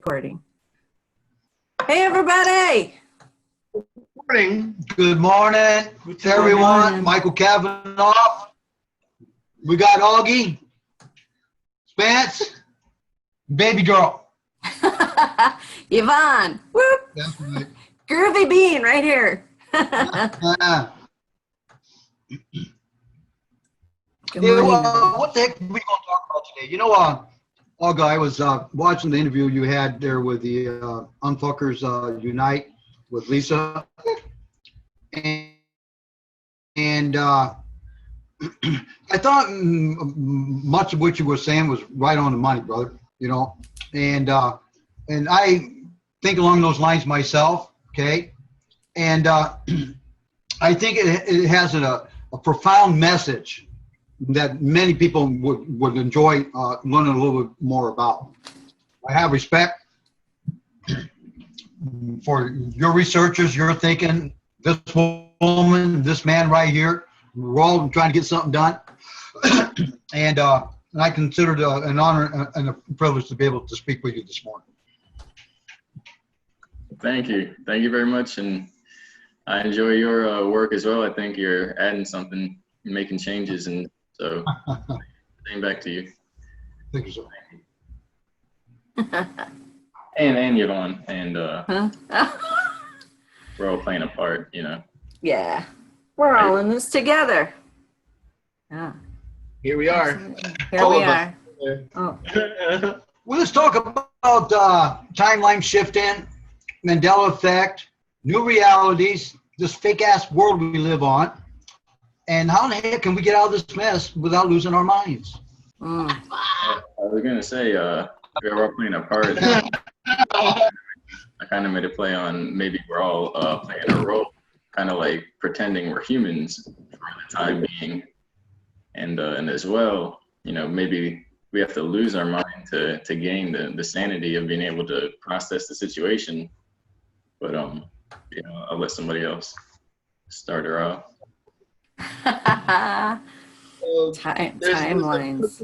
Recording. Hey, everybody. Morning. Good morning to everyone. morning. Michael Kavanagh. We got Augie, Spence, baby girl. Yvonne. Whoop. That's right. Groovy Bean right here. Good Hey, morning, everybody. what the heck are we going to talk about today? Augie, I was watching the interview you had there with the Unfuckers Unite with Lisa. And I thought much of what you were saying was right on the money, brother. And I think along those lines myself. Okay, and I think it has a profound message that many people would enjoy learning a little bit more about. I have respect for your researchers, your thinking, this woman, this man right here. We're all trying to get something done. And I consider it an honor and a privilege to be able to speak with you this morning. Thank you. Thank you very much. And I enjoy your work as well. I think you're adding something, making changes. And so, same back to you. Thank you, sir. And Yvonne. And we're all playing a part, Yeah, we're all in this together. Yeah. Here we are. Here All we of are. us. Oh, Well, let's talk about timeline shifting, Mandela effect, new realities, this fake-ass world we live on, and how the heck can we get out of this mess without losing our minds? mm. I was going to say, we're all playing a part. I kind of made a play on maybe we're all playing a role, kind of like pretending we're humans for the time being. And as well, maybe we have to lose our mind to gain the sanity of being able to process the situation. But, I'll let somebody else start her off. Timelines.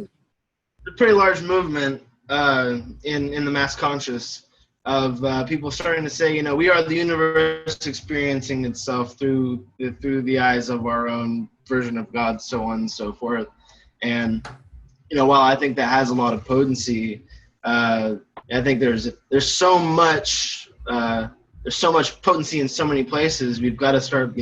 A pretty large movement in the mass conscious of people starting to say, we are the universe experiencing itself through the eyes of our own version of God, so on and so forth. And while I think that has a lot of potency, I think there's so much potency in so many places. We've got to start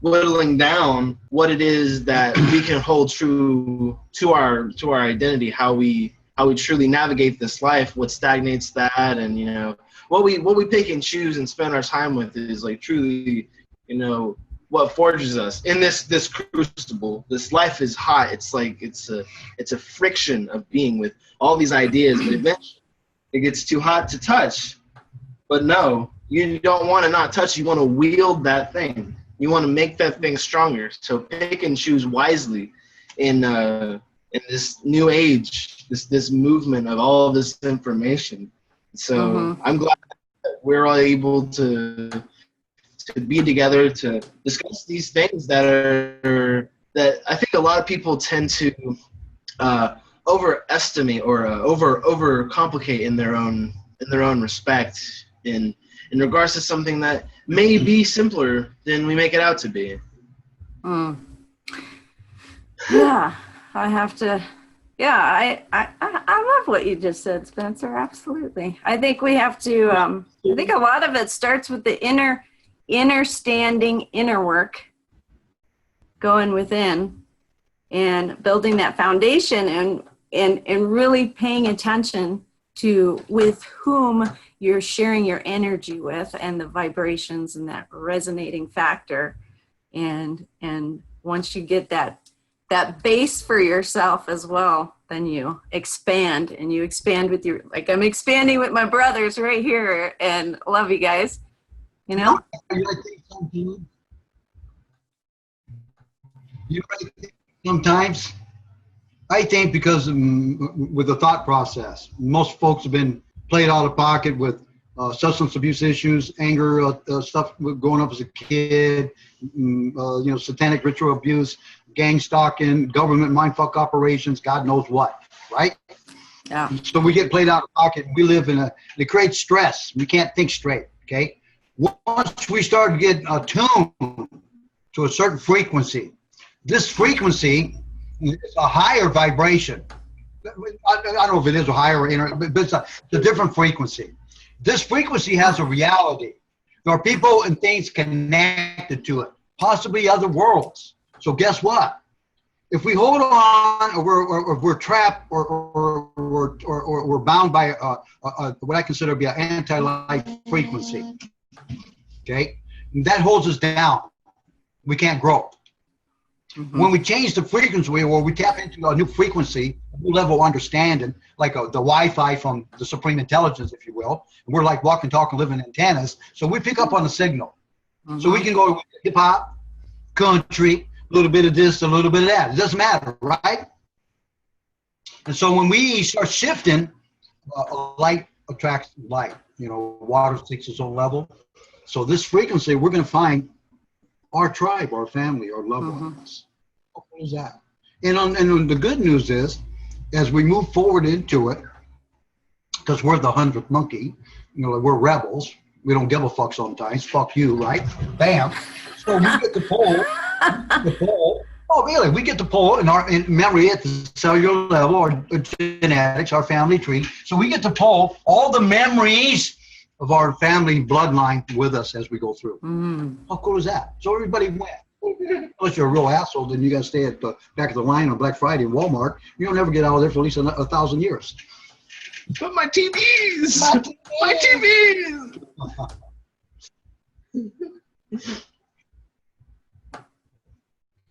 whittling down what it is that we can hold true to our identity, how we truly navigate this life, what stagnates that, and what we pick and choose and spend our time with is like truly what forges us in this crucible. This life is hot. It's like it's a friction of being with all these ideas, but eventually it gets too hot to touch. But no, you don't want to not touch. You want to wield that thing. You want to make that thing stronger. So pick and choose wisely in this new age, this movement of all of this information. So I'm glad that we're all able to be together to discuss these things that I think a lot of people tend to overestimate or overcomplicate in their own respect in regards to something that may be simpler than we make it out to be. Yeah, I have to. Yeah, I love what you just said, Spencer. Absolutely. I think we have to. I think a lot of it starts with the inner standing, inner work, going within, and building that foundation, and really paying attention to with whom you're sharing your energy with, and the vibrations and that resonating factor, and once you get that base for yourself as well, then you expand, and you expand with your, like I'm expanding with my brothers right here, and love you guys. You sometimes I think because with the thought process, most folks have been played out of pocket with substance abuse issues, anger, stuff growing up as a kid, satanic ritual abuse, gang stalking, government mindfuck operations, God knows what, right? Yeah. So we get played out of pocket. We live it creates stress. We can't think straight, okay? Once we start to get attuned to a certain frequency, this frequency is a higher vibration. I don't know if it is a higher, but it's a different frequency. This frequency has a reality. There are people and things connected to it, possibly other worlds. So guess what? If we hold on, or we're trapped, or we're bound by what I consider to be an anti-life frequency, okay, that holds us down. We can't grow. Mm-hmm. When we change the frequency, or we tap into a new frequency, a new level of understanding, like the Wi-Fi from the Supreme Intelligence, if you will, and we're like walking, talking, living antennas, so we pick up on the signal. Mm-hmm. So we can go hip-hop, country, a little bit of this, a little bit of that. It doesn't matter, right? And so when we start shifting, light attracts light. You know, water seeks its own level. So this frequency, we're going to find our tribe, our family, our loved ones. What is that? And the good news is, as we move forward into it, because we're the 100th monkey, you know, we're rebels. We don't give a fuck sometimes. Fuck you, right? Bam. So we get to pull. Oh, really? We get to pull in memory at the cellular level, or genetics, our family tree. So we get to pull all the memories of our family bloodline with us as we go through. How cool is that? So everybody went. Unless you're a real asshole, then you got to stay at the back of the line on Black Friday in Walmart. You don't ever get out of there for at least 1,000 years. But my TVs! My TVs!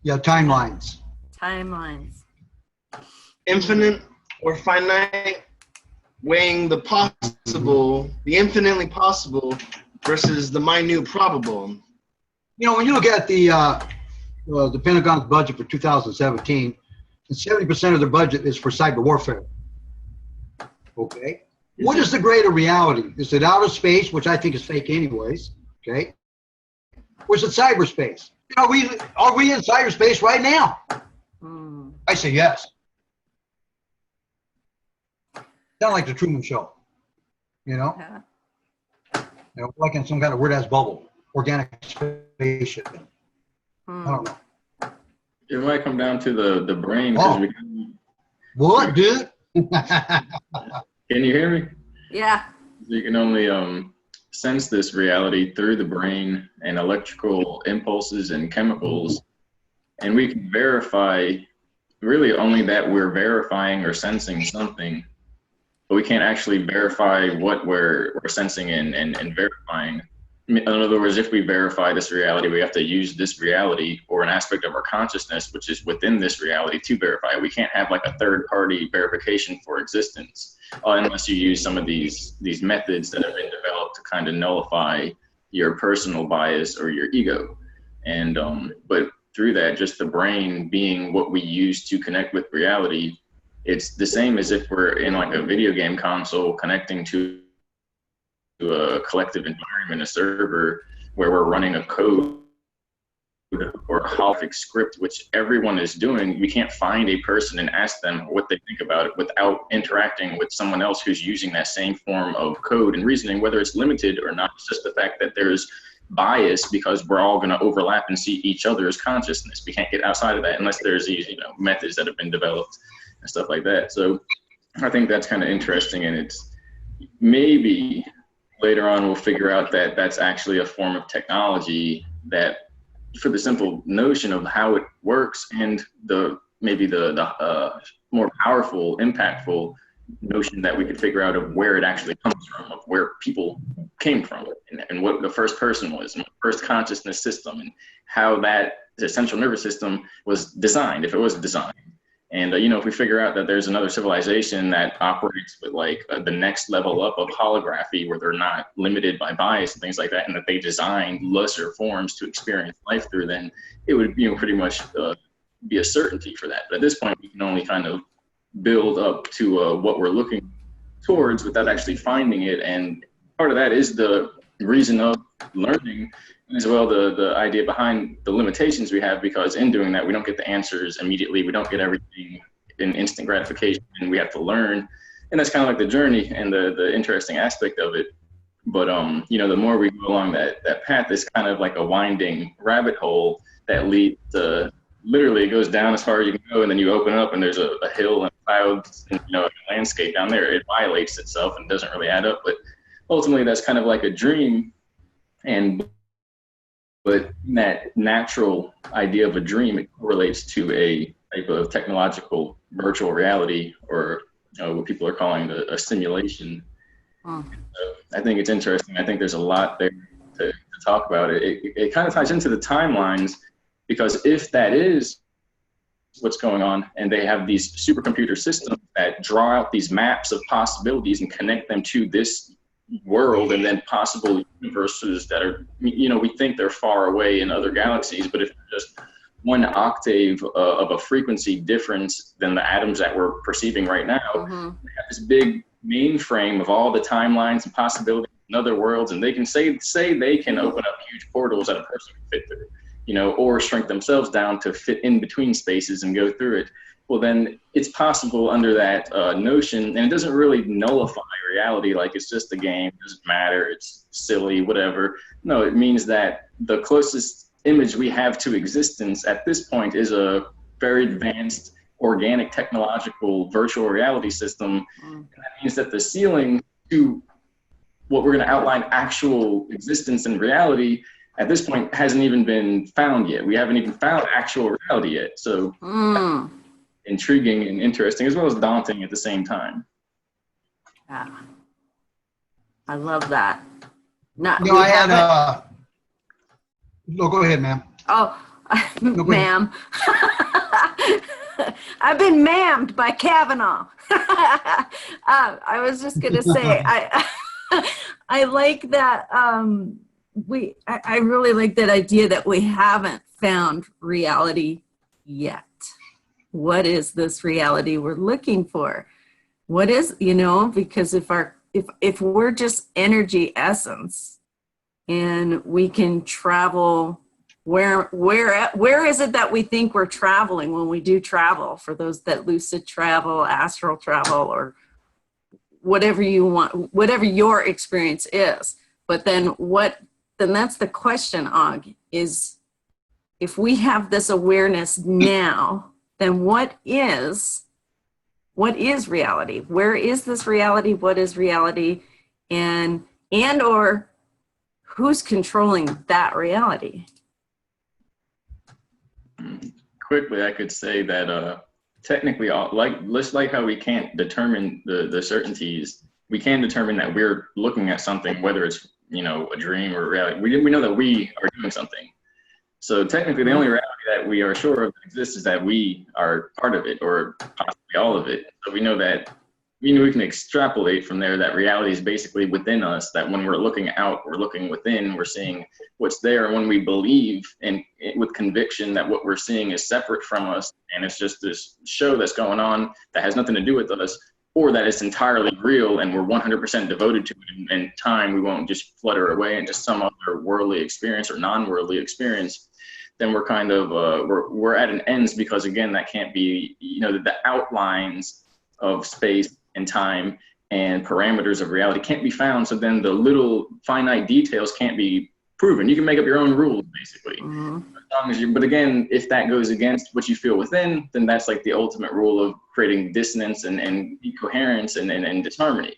Yeah, timelines. Timelines. Infinite or finite, weighing the possible, the infinitely possible versus the minute probable. You know, when you look at the Pentagon's budget for 2017, and 70% of their budget is for cyber warfare. Okay? What is the greater reality? Is it outer space, which I think is fake anyways, okay? Or is it cyberspace? Are we in cyberspace right now? I say yes. Sound like the Truman Show, you know? Yeah. You know, like in some kind of weird ass bubble, organic spaceship. I don't know. It might come down to the brain. Oh. What, dude? Can you hear me? Yeah. You can only sense this reality through the brain and electrical impulses and chemicals, and we can verify really only that we're verifying or sensing something, but we can't actually verify what we're sensing and verifying. In other words, if we verify this reality, we have to use this reality or an aspect of our consciousness, which is within this reality, to verify. We can't have like a third-party verification for existence unless you use some of these methods that have been developed to kind of nullify your personal bias or your ego. And but through that, just the brain being what we use to connect with reality, it's the same as if we're in like a video game console connecting to a collective environment, a server where we're running a code or a holographic script, which everyone is doing. We can't find a person and ask them what they think about it without interacting with someone else who's using that same form of code and reasoning, whether it's limited or not. It's just the fact that there's bias because we're all going to overlap and see each other's consciousness. We can't get outside of that unless there's these, you know, methods that have been developed and stuff like that. So I think that's kind of interesting, and it's maybe later on we'll figure out that that's actually a form of technology that, for the simple notion of how it works and the more powerful, impactful notion that we could figure out of where it actually comes from, of where people came from, and what the first person was, and the first consciousness system, and how that the central nervous system was designed, if it was designed. And, you know, if we figure out that there's another civilization that operates with like the next level up of holography where they're not limited by bias and things like that, and that they designed lesser forms to experience life through, then it would, you know, pretty much be a certainty for that. But at this point, we can only kind of build up to what we're looking towards without actually finding it. And part of that is the reason of learning, as well the idea behind the limitations we have, because in doing that we don't get the answers immediately, we don't get everything in instant gratification, and we have to learn and that's kind of like the journey and the interesting aspect of it. But you know, the more we go along that path, it's kind of like a winding rabbit hole that leads to, literally it goes down as far as you can go, and then you open up and there's a hill and clouds and, you know, a landscape down there. It violates itself and doesn't really add up. But ultimately that's kind of like a dream. But that natural idea of a dream, it correlates to a type of technological virtual reality, or what people are calling a simulation. So I think it's interesting. I think there's a lot there to talk about. It kind of ties into the timelines, because if that is what's going on, and they have these supercomputer systems that draw out these maps of possibilities and connect them to this world and then possible universes that are, you know, we think they're far away in other galaxies, but if they're just one octave of a frequency difference than the atoms that we're perceiving right now, they have this big mainframe of all the timelines and possibilities in other worlds, and they can say they can open up huge portals that a person can fit through, you know, or shrink themselves down to fit in between spaces and go through it. Well, then it's possible under that notion, and it doesn't really nullify reality, like it's just a game, it doesn't matter, it's silly, whatever. No, it means that the closest image we have to existence at this point is a very advanced organic technological virtual reality system. And that means that the ceiling to what we're going to outline actual existence and reality at this point hasn't even been found yet. We haven't even found actual reality yet. So intriguing and interesting, as well as daunting at the same time. Yeah. I love that. No, I had no, go ahead, ma'am. Oh, No, ma'am. I've been ma'amed by Kavanagh. I was just going to say, I like that. I really like that idea that we haven't found reality yet. What is this reality we're looking for? What is, you know, because if we're just energy essence and we can travel, where is it that we think we're traveling when we do travel? For those that lucid travel, astral travel, or whatever you want, whatever your experience is. But then that's the question, Aug, is if we have this awareness now, then what is reality? Where is this reality? What is reality? And or who's controlling that reality? Quickly, I could say that technically, just like how we can't determine the certainties, we can determine that we're looking at something, whether it's, you know, a dream or reality. We know that we are doing something. So technically, the only reality that we are sure of that exists is that we are part of it, or possibly all of it. So we know we can extrapolate from there that reality is basically within us, that when we're looking out, we're looking within, we're seeing what's there. And when we believe and with conviction that what we're seeing is separate from us, and it's just this show that's going on that has nothing to do with us, or that it's entirely real and we're 100% devoted to it, and time we won't just flutter away into some other worldly experience or non-worldly experience, then we're kind of, we're at an ends, because again, that can't be, you know, the outlines of space and time and parameters of reality can't be found. So then the little finite details can't be proven. You can make up your own rules, basically. As long as but again, if that goes against what you feel within, then that's like the ultimate rule of creating dissonance and incoherence and disharmony.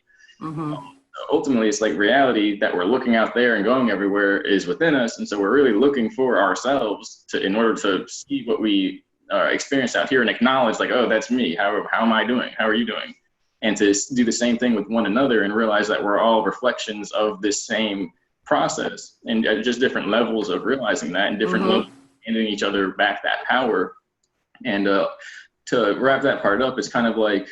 Ultimately, it's like reality that we're looking out there and going everywhere is within us. And so we're really looking for ourselves in order to see what we experience out here and acknowledge, like, oh, that's me. How am I doing? How are you doing? And to do the same thing with one another and realize that we're all reflections of this same process, and just different levels of realizing that, and different levels of handing each other back that power. And to wrap that part up, it's kind of like,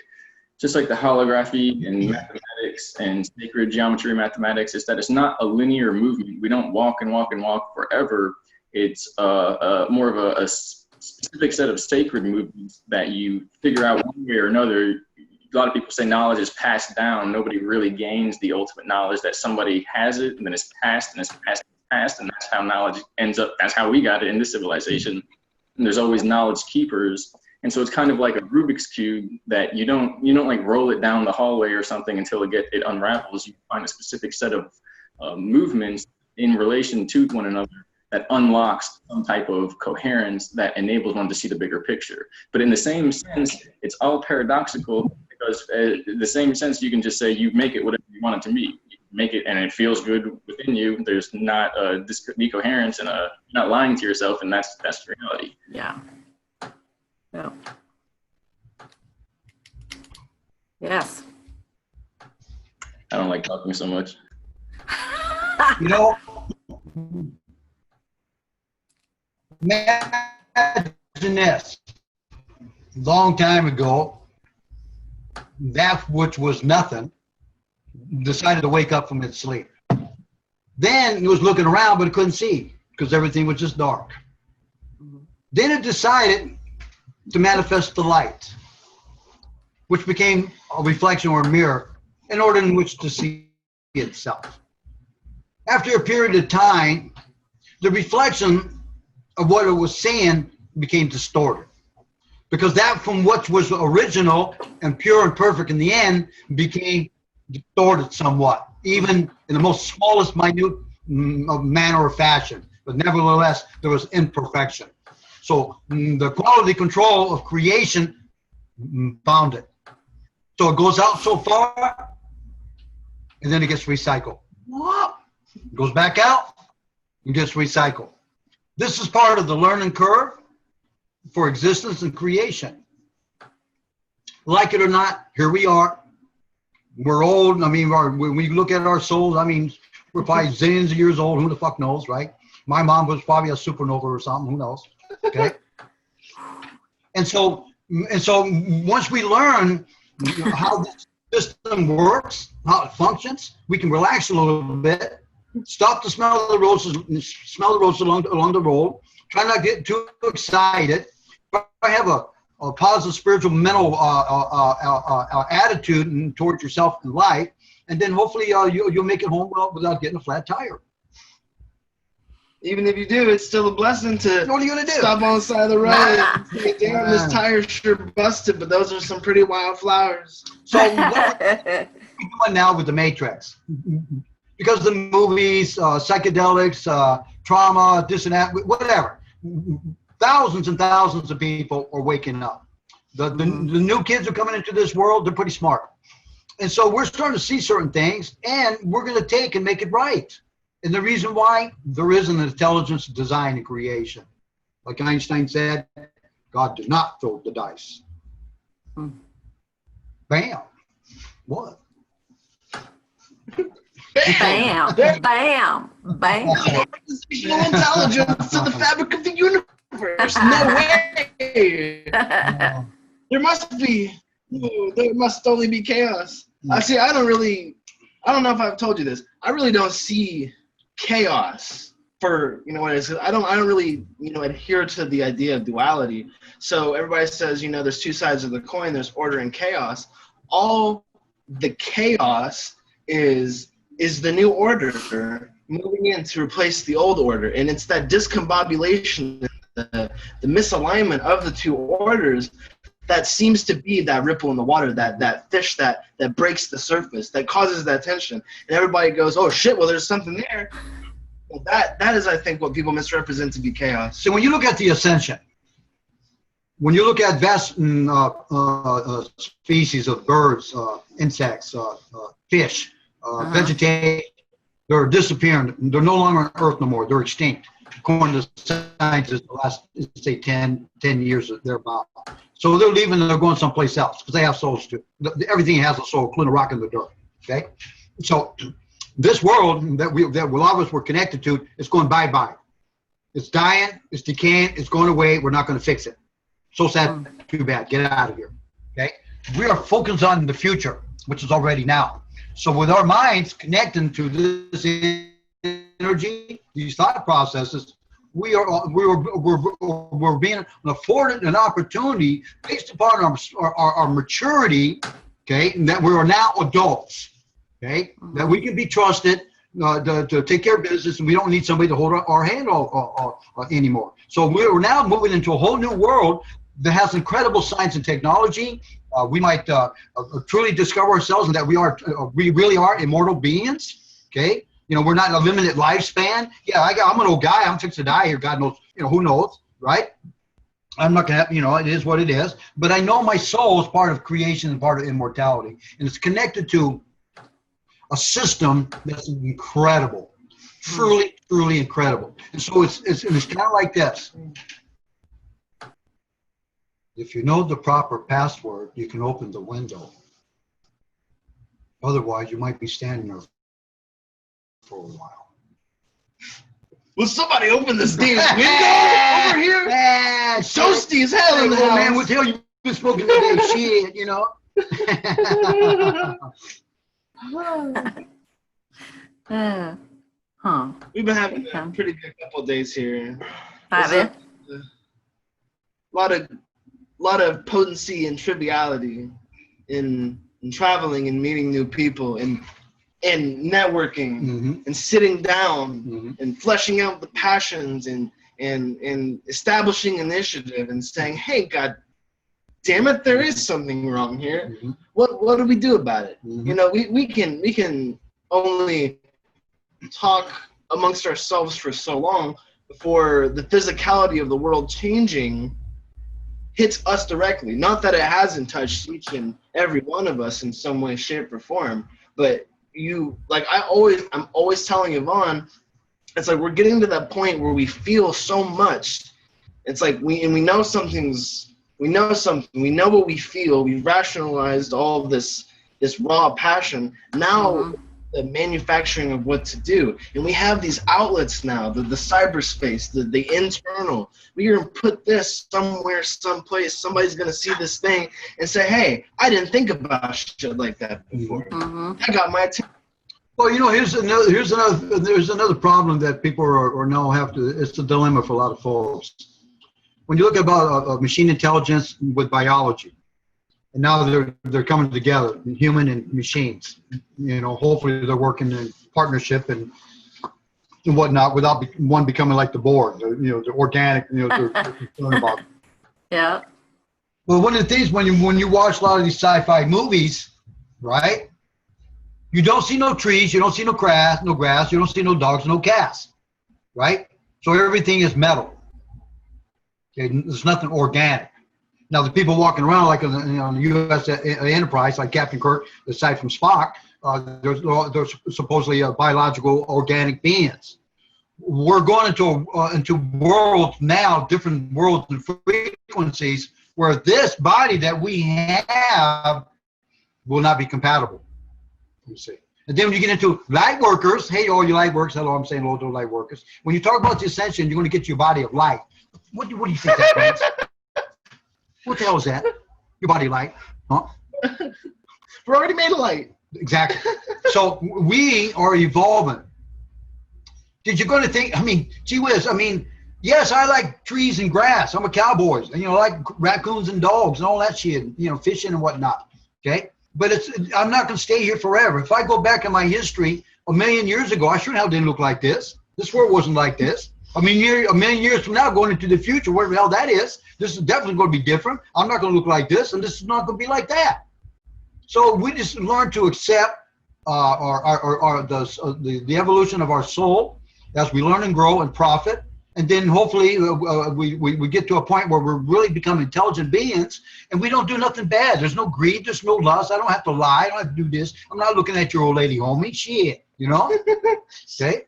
just like the holography and mathematics and sacred geometry mathematics, is that it's not a linear movement. We don't walk and walk and walk forever. It's more of a specific set of sacred movements that you figure out one way or another. A lot of people say knowledge is passed down. Nobody really gains the ultimate knowledge, that somebody has it and then it's passed and it's passed and it's passed, and that's how knowledge ends up. That's how we got it in this civilization. And there's always knowledge keepers. And so it's kind of like a Rubik's Cube that you don't like roll it down the hallway or something until it unravels. You find a specific set of movements in relation to one another that unlocks some type of coherence that enables one to see the bigger picture. But in the same sense, it's all paradoxical, because in the same sense, you can just say you make it whatever you want it to be. You make it and it feels good within you. There's not a decoherence and you're not lying to yourself, and that's reality. Yeah. Yeah. Yes. I don't like talking so much. You know, imagine this. Long time ago, that which was nothing decided to wake up from its sleep. Then it was looking around, but it couldn't see because everything was just dark. Then it decided to manifest the light, which became a reflection or a mirror in order in which to see itself. After a period of time, the reflection of what it was seeing became distorted, because that from what was original and pure and perfect in the end became distorted somewhat, even in the most smallest minute manner or fashion. But nevertheless, there was imperfection. So the quality control of creation found it. So it goes out so far, and then it gets recycled. It goes back out and gets recycled. This is part of the learning curve for existence and creation. Like it or not, here we are. We're old. I mean, when we look at our souls, I mean, we're probably zillions of years old. Who the fuck knows, right? My mom was probably a supernova or something. Who knows? Okay. And so once we learn how this system works, how it functions, we can relax a little bit, stop to smell the roses along the road, try not to get too excited, try to have a positive spiritual mental attitude towards yourself in life, and then hopefully you'll make it home well without getting a flat tire. Even if you do, it's still a blessing to What are you gonna do? stop on the side of the road and say, damn, this tire's sure busted, but those are some pretty wild flowers. So what are we doing now with the Matrix? Because the movies, psychedelics, trauma, this and that, whatever. Thousands and thousands of people are waking up. The new kids are coming into this world, they're pretty smart. And so we're starting to see certain things, and we're going to take and make it right. And the reason why, there is an intelligence, design, and creation. Like Einstein said, God did not throw the dice. Bam. What? Bam, bam, bam. Artificial intelligence to the fabric of the universe. No way. There must only be chaos. See, I don't know if I've told you this. I really don't see chaos for, what it is. I don't really, adhere to the idea of duality. So everybody says, there's two sides of the coin. There's order and chaos. All the chaos is the new order moving in to replace the old order. And it's that discombobulation, the misalignment of the two orders that seems to be that ripple in the water, that fish that breaks the surface, that causes that tension. And everybody goes, oh shit, well there's something there. Well, that is, I think, what people misrepresent to be chaos. So when you look at the ascension, when you look at vast species of birds, insects, fish, vegetation, they're disappearing. They're no longer on Earth no more. They're extinct. According to scientists, the last, say, 10 years, they're about. So they're leaving and they're going someplace else because they have souls too. Everything has a soul, including a rock in the dirt. Okay? So this world that a lot of us were connected to is going bye-bye. It's dying, it's decaying, it's going away. We're not going to fix it. So sad, too bad. Get out of here. Okay? We are focused on the future, which is already now. So with our minds connecting to this energy, these thought processes, we're being afforded an opportunity based upon our maturity, okay, and that we are now adults, okay, that we can be trusted to take care of business, and we don't need somebody to hold our hand anymore. So we're now moving into a whole new world that has incredible science and technology. We might truly discover ourselves and that we really are immortal beings. Okay, you know, we're not a limited lifespan. Yeah, I'm an old guy. I'm fixed to die here. God knows, you know, who knows, right? I'm not gonna, you know, it is what it is. But I know my soul is part of creation and part of immortality, and it's connected to a system that's incredible, truly, truly incredible. And so it's kind of like this. If you know the proper password, you can open the window. Otherwise, you might be standing there for a while. Will somebody open this damn window over here? Man, Toasty as hell in the house. man, we'll tell you've been smoking today. Shit, you know. We've been having a pretty good couple of days here. Have it? A lot of potency and triviality in traveling and meeting new people and networking and sitting down and fleshing out the passions and establishing initiative and saying, hey, God damn it, there is something wrong here. What do we do about it? You know, we can only talk amongst ourselves for so long before the physicality of the world changing hits us directly. Not that it hasn't touched each and every one of us in some way, shape, or form, but I'm always telling Yvonne, it's like we're getting to that point where we feel so much. It's like we know something. We know what we feel. We've rationalized all of this raw passion. Now the manufacturing of what to do. And we have these outlets now, the cyberspace, the internal. We're going to put this somewhere, someplace. Somebody's going to see this thing and say, hey, I didn't think about shit like that before. I got my attention. Well, you know, there's another problem that people are now have to, it's a dilemma for a lot of folks. When you look about machine intelligence with biology, and now they're coming together, human and machines. You know, hopefully they're working in partnership and whatnot without one becoming like the Borg. You know, the organic. You know, they're concerned about. Yeah. Well, one of the things when you watch a lot of these sci-fi movies, right? You don't see no trees, you don't see no grass, you don't see no dogs, no cats, right? So everything is metal. Okay, there's nothing organic. Now, the people walking around like on the U.S. Enterprise, like Captain Kirk, aside from Spock, they're supposedly biological organic beings. We're going into worlds now, different worlds and frequencies, where this body that we have will not be compatible. You see. And then when you get into light workers, hey, all you light workers, hello, I'm saying hello to light workers. When you talk about the ascension, you're going to get your body of light. What do you think that means? What the hell is that? Your body light, huh? We're already made of light. Exactly. So we are evolving. Did you going to think, I mean, gee whiz, I mean, yes, I like trees and grass. I'm a cowboy. You know, I like raccoons and dogs and all that shit, you know, fishing and whatnot. Okay? But I'm not going to stay here forever. If I go back in my history a million years ago, I sure hell didn't look like this. This world wasn't like this. I mean, a million years from now, going into the future, whatever the hell that is, this is definitely going to be different. I'm not going to look like this, and this is not going to be like that. So we just learn to accept the evolution of our soul as we learn and grow and profit. And then hopefully we get to a point where we're really become intelligent beings, and we don't do nothing bad. There's no greed. There's no lust. I don't have to lie. I don't have to do this. I'm not looking at your old lady, homie. Shit, you know? Okay?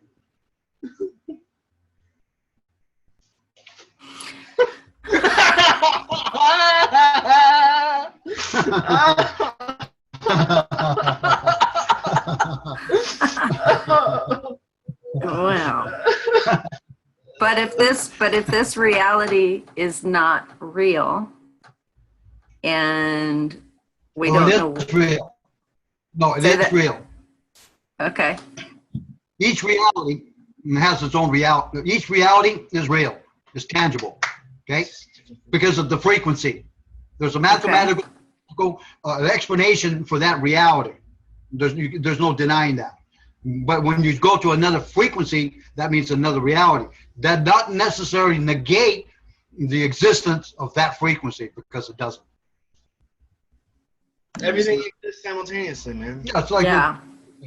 Wow. But if this reality is not real, and we don't know, it's real. No, it is real. Okay. Each reality has its own reality. Each reality is real. It's tangible. Okay, because of the frequency. There's a mathematical explanation for that reality. There's no denying that. But when you go to another frequency, that means another reality. That doesn't necessarily negate the existence of that frequency, because it doesn't. Everything exists simultaneously, man. Yeah, it's like Yeah.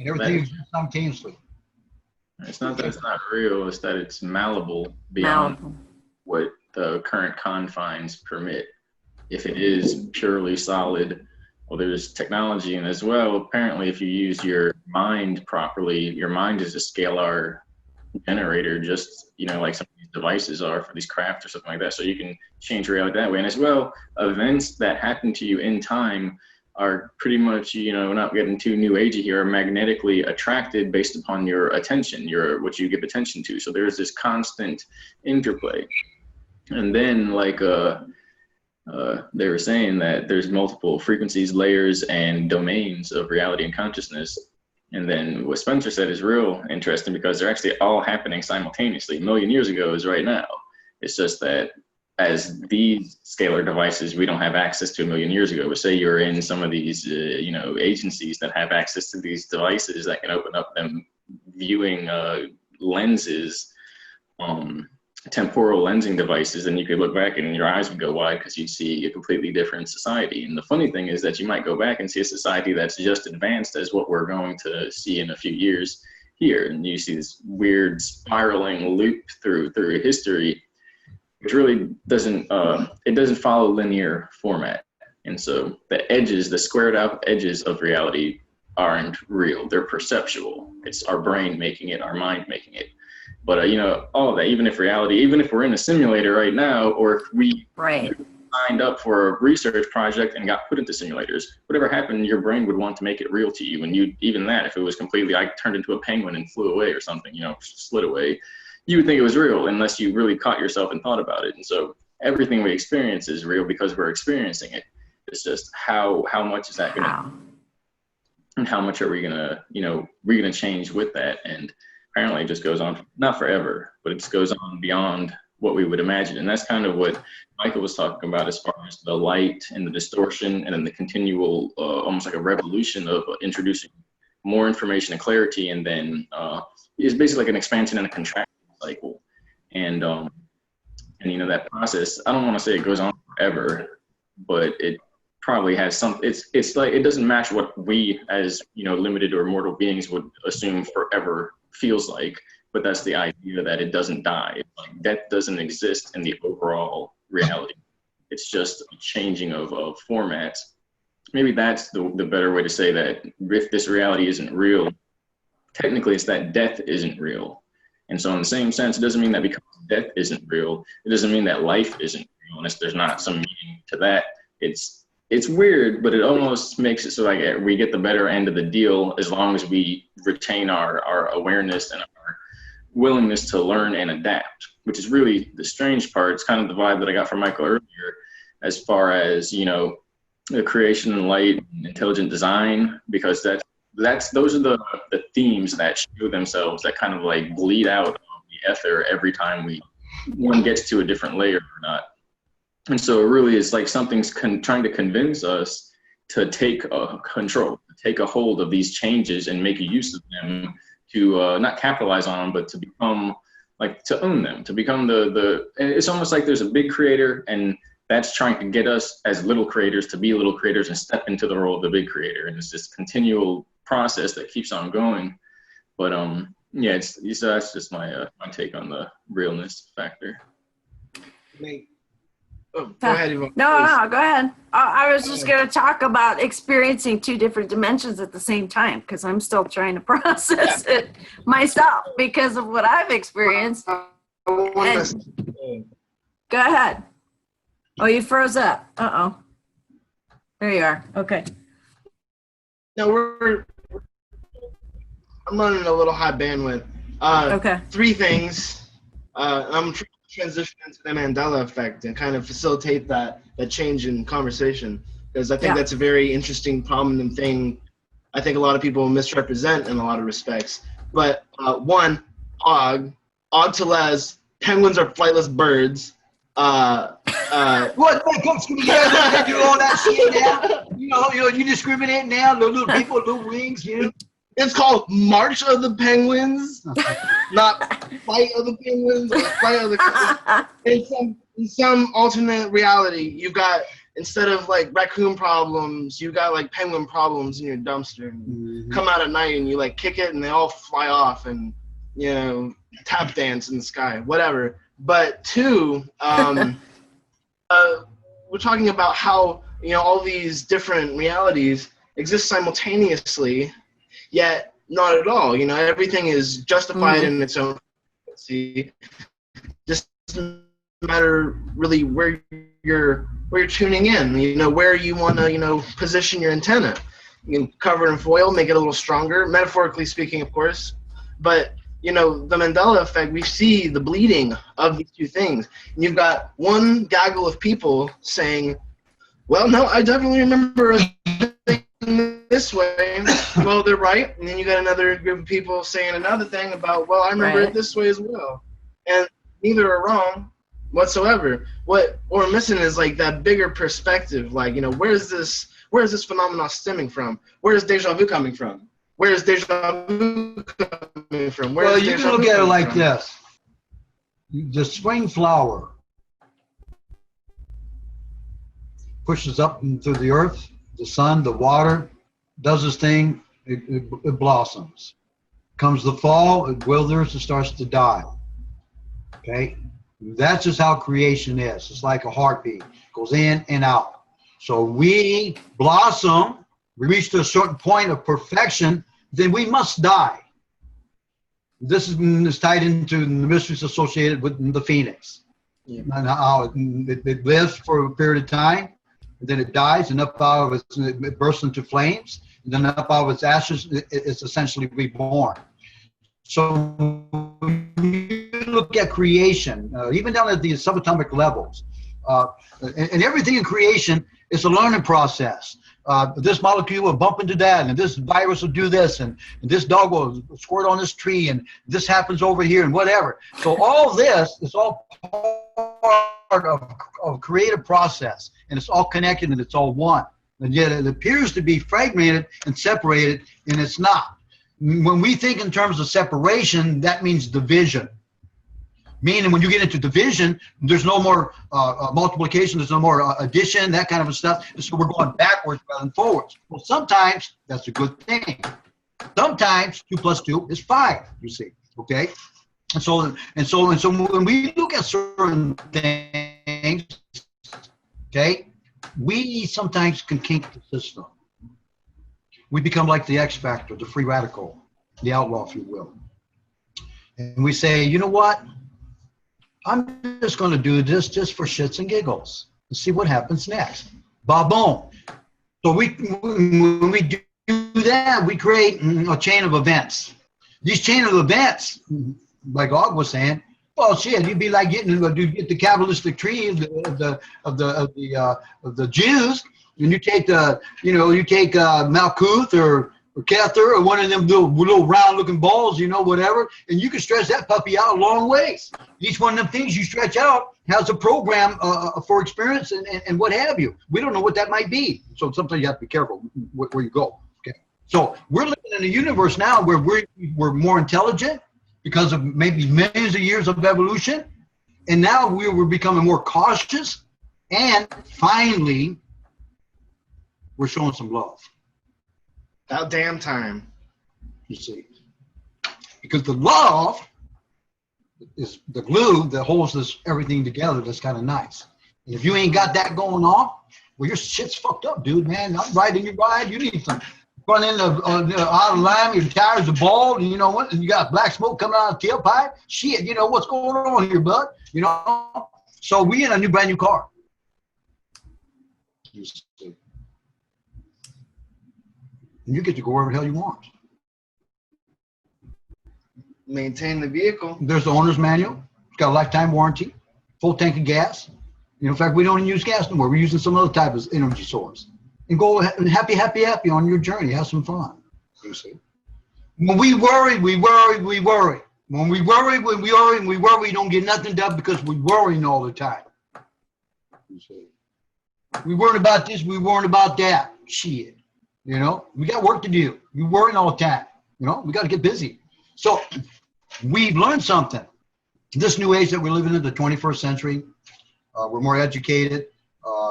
everything exists simultaneously. It's not that it's not real, it's that it's malleable beyond what the current confines permit. If it is purely solid, well, there's technology, and as well, apparently, if you use your mind properly, your mind is a scalar generator, just, you know, like some of these devices are for these crafts or something like that. So you can change reality that way. And as well, events that happen to you in time are pretty much, you know, not getting too new agey here, are magnetically attracted based upon your attention, what you give attention to. So there's this constant interplay. And then, like, they were saying that there's multiple frequencies, layers, and domains of reality and consciousness. And then what Spencer said is real interesting, because they're actually all happening simultaneously. A million years ago is right now. It's just that as these scalar devices, we don't have access to a million years ago. But say you're in some of these, you know, agencies that have access to these devices that can open up them viewing lenses, temporal lensing devices, and you could look back and your eyes would go wide because you'd see a completely different society. And the funny thing is that you might go back and see a society that's just advanced as what we're going to see in a few years here, and you see this weird spiraling loop through history, which really doesn't it doesn't follow linear format. And so the edges, the squared out edges of reality aren't real, they're perceptual. It's our brain making it, our mind making it. But, you know, all of that, even if we're in a simulator right now, or if we signed up for a research project and got put into simulators, whatever happened, your brain would want to make it real to you. And even that, if it was completely, I turned into a penguin and flew away or something, you know, slid away, you would think it was real unless you really caught yourself and thought about it. And so everything we experience is real because we're experiencing it. It's just how much is that going to, and how much are we going to, you know, we're going to change with that. And apparently it just goes on, not forever, but it just goes on beyond what we would imagine. And that's kind of what Michael was talking about as far as the light and the distortion, and then the continual, almost like a revolution of introducing more information and clarity. And then it's basically like an expansion and a contraction cycle. And you know, that process, I don't want to say it goes on forever, but it probably has some, it's like, it doesn't match what we as, you know, limited or mortal beings would assume forever feels like, but that's the idea, that it doesn't die. It's like death doesn't exist in the overall reality. It's just a changing of formats. Maybe that's the better way to say that. If this reality isn't real, technically it's that death isn't real. And so in the same sense, it doesn't mean that because death isn't real, it doesn't mean that life isn't real, unless there's not some meaning to that. It's weird, but it almost makes it so like we get the better end of the deal as long as we retain our awareness and our willingness to learn and adapt, which is really the strange part. It's kind of the vibe that I got from Michael earlier, as far as, you know, the creation and light and intelligent design, because those are the themes that show themselves, that kind of like bleed out of the ether every time one gets to a different layer or not. And so it really is like something's trying to convince us to take control, take a hold of these changes and make use of them to not capitalize on them, but to become, like, to own them, to become and it's almost like there's a big creator, and that's trying to get us as little creators to be little creators and step into the role of the big creator. And it's this continual process that keeps on going. But yeah, so that's just my take on the realness factor. Oh, go ahead, Yvonne. No, go ahead. I was just going to talk about experiencing two different dimensions at the same time, because I'm still trying to process it myself because of what I've experienced. Go ahead. Oh, you froze up. Uh-oh. There you are. Okay. No, I'm running a little high bandwidth. Okay. Three things. I'm trying to transition into the Mandela effect and kind of facilitate that change in conversation, because I think that's a very interesting, prominent thing. I think a lot of people misrepresent in a lot of respects. But one, Aug Tellez, penguins are flightless birds. What? You do all that shit now? You know, you discriminate now. Little people, little wings. You know, It's called March of the Penguins, not Fight of the Penguins or Flight of the Penguins. In some alternate reality, you've got, instead of like raccoon problems, you got like penguin problems in your dumpster. And come out at night and you like kick it and they all fly off and, you know, tap dance in the sky, whatever. But two, we're talking about how, you know, all these different realities exist simultaneously, yet not at all. You know, everything is justified in its own frequency. Just doesn't matter really where you're tuning in. You know, where you want to, you know, position your antenna. You can cover it in foil, make it a little stronger, metaphorically speaking, of course. But you know, the Mandela effect, we see the bleeding of these two things. And you've got one gaggle of people saying, well, no, I definitely remember thinking this way. Well, they're right. And then you got another group of people saying another thing about, well, I remember it this way as well. And neither are wrong whatsoever. What we're missing is like that bigger perspective. Like, you know, where is this phenomenon stemming from? Where is deja vu coming from? Where is deja vu coming from? Well, you can look at it like this. The spring flower pushes up through the earth, the sun, the water, does its thing, it blossoms. Comes the fall, it withers, it starts to die. Okay? That's just how creation is. It's like a heartbeat. It goes in and out. So we blossom, we reach to a certain point of perfection, then we must die. This is tied into the mysteries associated with the phoenix. Yeah. And how it lives for a period of time, and then it dies, and up out of it bursts into flames, and then up out of its ashes, it's essentially reborn. So when you look at creation, even down at the subatomic levels, and everything in creation is a learning process. This molecule will bump into that, and this virus will do this, and this dog will squirt on this tree, and this happens over here, and whatever. So all this is all part of creative process, and it's all connected, and it's all one. And yet it appears to be fragmented and separated, and it's not. When we think in terms of separation, that means division. Meaning when you get into division, there's no more multiplication, there's no more addition, that kind of stuff. So we're going backwards rather than forwards. Well, sometimes that's a good thing. Sometimes 2 + 2 is 5, you see, okay? And so when we look at certain things, okay, we sometimes can kink the system. We become like the X Factor, the free radical, the outlaw, if you will. And we say, you know what? I'm just going to do this just for shits and giggles and see what happens next. Ba-boom. So when we do that, we create a chain of events. These chain of events, like Aug was saying, well, shit, you'd be like get the Kabbalistic tree of the Jews, and you take Malkuth or Kether or one of them little round-looking balls, whatever, and you can stretch that puppy out a long ways. Each one of them things you stretch out has a program for experience and what have you. We don't know what that might be, so sometimes you have to be careful where you go. Okay, so we're living in a universe now where we're more intelligent because of maybe millions of years of evolution, and now we're becoming more cautious, and finally, we're showing some love. About damn time. You see. Because the love is the glue that holds everything together that's kind of nice. And if you ain't got that going on, well, your shit's fucked up, dude, man. I'm riding your ride. You need some front end out of line, your tires are bald, and you know what? And you got black smoke coming out of the tailpipe. Shit, what's going on here, bud? So we in a brand new car. You see. And you get to go wherever the hell you want. Maintain the vehicle. There's the owner's manual. It's got a lifetime warranty, full tank of gas. In fact, we don't even use gas anymore. We're using some other type of energy source. And go happy on your journey. Have some fun. You see. When we worry, we worry. When we worry, we don't get nothing done because we're worrying all the time. You see. We worrying about this, we worrying about that. Shit. We got work to do. You're worrying all the time. You know, we got to get busy. So we've learned something. This new age that we're living in, the 21st century, we're more educated.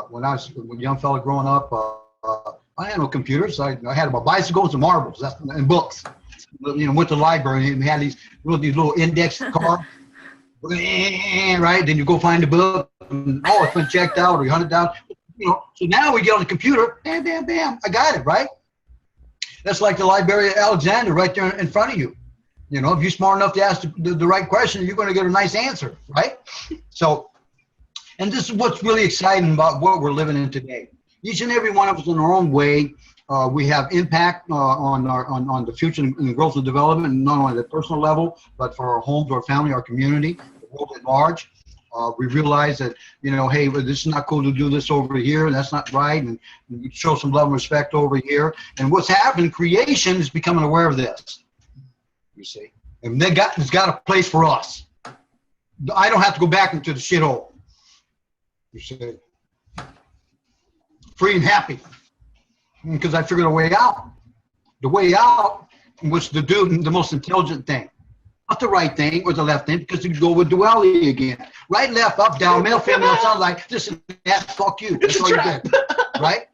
When I was a young fella growing up, I had no computers. I had my bicycles and marbles and books. You know, went to the library and we had these little index cards. Right? Then you go find the book. And, oh, it's been checked out or you hunted down. You know, so now we get on the computer. Bam, bam, bam. I got it, right? That's like the Library of Alexander right there in front of you. You know, if you're smart enough to ask the right question, you're going to get a nice answer, right? So, and this is what's really exciting about what we're living in today. Each and every one of us in our own way, we have impact on the future and growth and development, not only at the personal level, but for our homes, our family, our community, the world at large. We realize that, you know, hey, this is not cool to do this over here, and that's not right, and we show some love and respect over here. And what's happening, creation is becoming aware of this. You see, and it's got a place for us. I don't have to go back into the shithole. You see, free and happy, because I figured a way out. The way out was to do the most intelligent thing, not the right thing or the left thing, because you go with duality again. Right, left, up, down, male, female. Sounds like this and that. Fuck you. That's all you did. Right?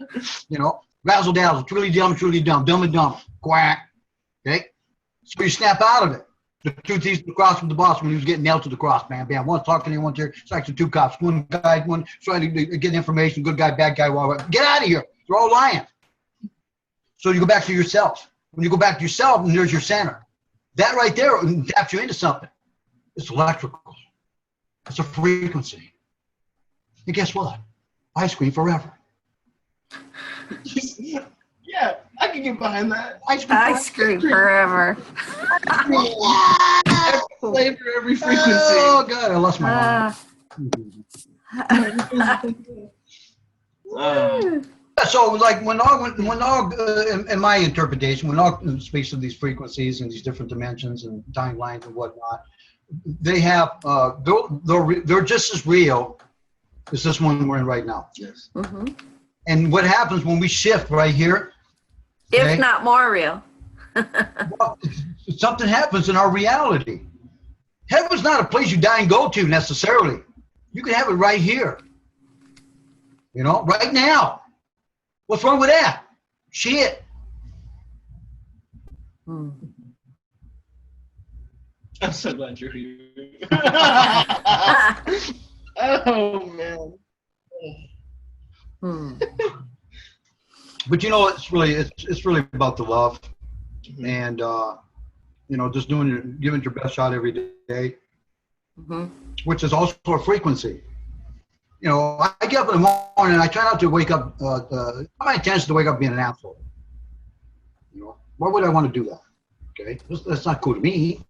You know, razzle dazzle, truly dumb, dumb and dumb. Quack. Okay. So you snap out of it. The two thieves at the cross with the boss when he was getting nailed to the cross. Bam, bam. One's talking to you, one's here. It's like the two cops. One trying to get information. Good guy, bad guy. Get out of here. They're all lying. So you go back to yourself. When you go back to yourself, and there's your center. That right there taps you into something. It's electrical. It's a frequency. And guess what? I scream forever. Yeah, I can get behind that. I scream forever. Every flavor, every frequency. Oh God, I lost my mind. So, like when Aug, in my interpretation, when Aug speaks of these frequencies and these different dimensions and timelines and whatnot, they have they're just as real as this one we're in right now. Yes. Mm-hmm. And what happens when we shift right here? If not more real. Well, something happens in our reality. Heaven's not a place you die and go to necessarily. You can have it right here. You know, right now. What's wrong with that? Shit. I'm so glad you're here. Oh man. But you know, it's really about the love, and you know, just giving your best shot every day, which is also a frequency. You know, I get up in the morning and I try not to wake up. My intention is to wake up being an asshole. You know, why would I want to do that? Okay, that's not cool to me.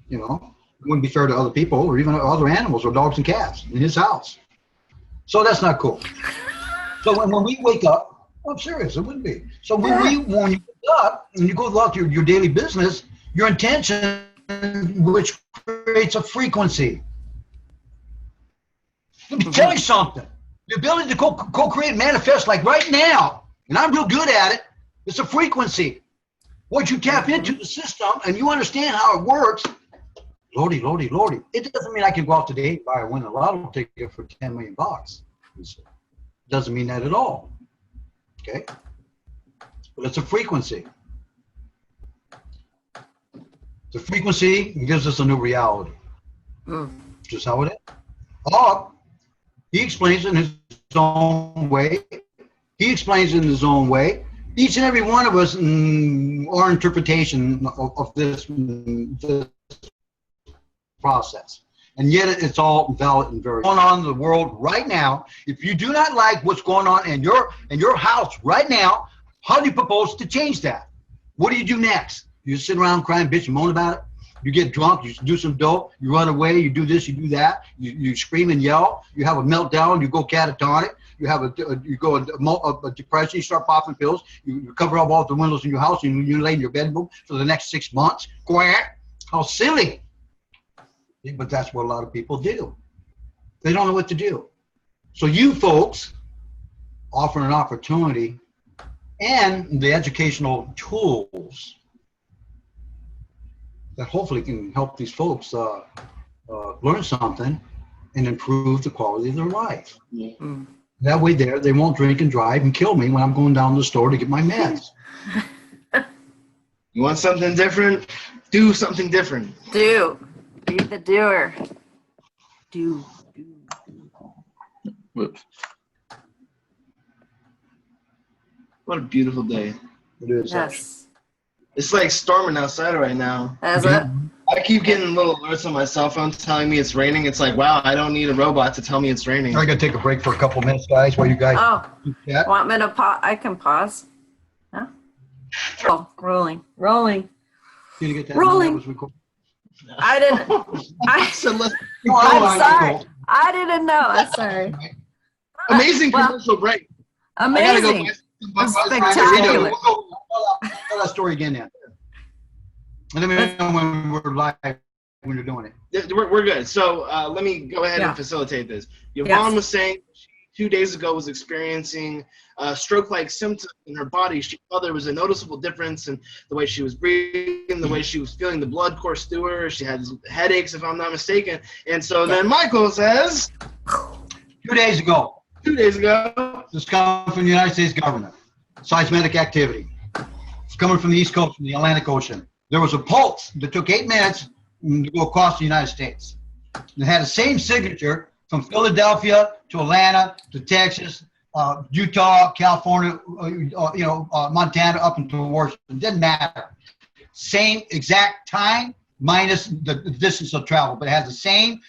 You know, it wouldn't be fair to other people or even other animals or dogs and cats in his house. So that's not cool. So when we wake up, I'm serious, it wouldn't be. So when you wake up and you go about your daily business, your intention, which creates a frequency. Let me tell you something. The ability to co-create and manifest like right now, and I'm real good at it, it's a frequency. Once you tap into the system and you understand how it works, lordy. It doesn't mean I can go out today and buy a win a lotto ticket for $10 million. It doesn't mean that at all. Okay? But it's a frequency. The frequency gives us a new reality. Just how it is. Or he explains it in his own way. He explains it in his own way. Each and every one of us, our interpretation of this process. And yet it's all valid and very going on in the world right now. If you do not like what's going on in your house right now, how do you propose to change that? What do you do next? You sit around crying, bitch, and moan about it? You get drunk, you do some dope, you run away, you do this, you do that, you scream and yell, you have a meltdown, you go catatonic, you have a depression, you start popping pills, you cover up all the windows in your house, and you lay in your bedroom for the next 6 months. Quack! How silly! But that's what a lot of people do. They don't know what to do. So you folks offer an opportunity and the educational tools that hopefully can help these folks learn something and improve the quality of their life. Mm. That way they won't drink and drive and kill me when I'm going down to the store to get my meds. You want something different? Do something different. Do. Be the doer. Do. Whoops. What a beautiful day. It is. Yes. It's like storming outside right now. That's it. I keep getting little alerts on my cell phone telling me it's raining. It's like, wow, I don't need a robot to tell me it's raining. I got to take a break for a couple minutes, guys, while you guys Oh, do that. want me to pause? I can pause. Huh? Oh, rolling. Did you get that? Rolling. That was recorded. I didn't. So let's- I'm sorry. I didn't know. I'm sorry. Amazing Well, commercial break. I gotta go Amazing. buy some Bud Light Spectacular. Margarita. Tell that story again, then. And let me know when we're live when you're doing it. Yeah, we're good. So let me go ahead Yeah. and facilitate this. Yvonne Yes. was saying she 2 days ago was experiencing stroke-like symptoms in her body. She felt there was a noticeable difference in the way she was breathing, the way she was feeling the blood course through her. She had headaches, if I'm not mistaken. And so then Michael says, 2 days ago, 2 days ago, this comes from the United States government. Seismic activity. It's coming from the East Coast, from the Atlantic Ocean. There was a pulse that took 8 minutes to go across the United States. It had the same signature from Philadelphia to Atlanta to Texas, Utah, California, Montana, up into Washington. Didn't matter. Same exact time minus the distance of travel, but it has the same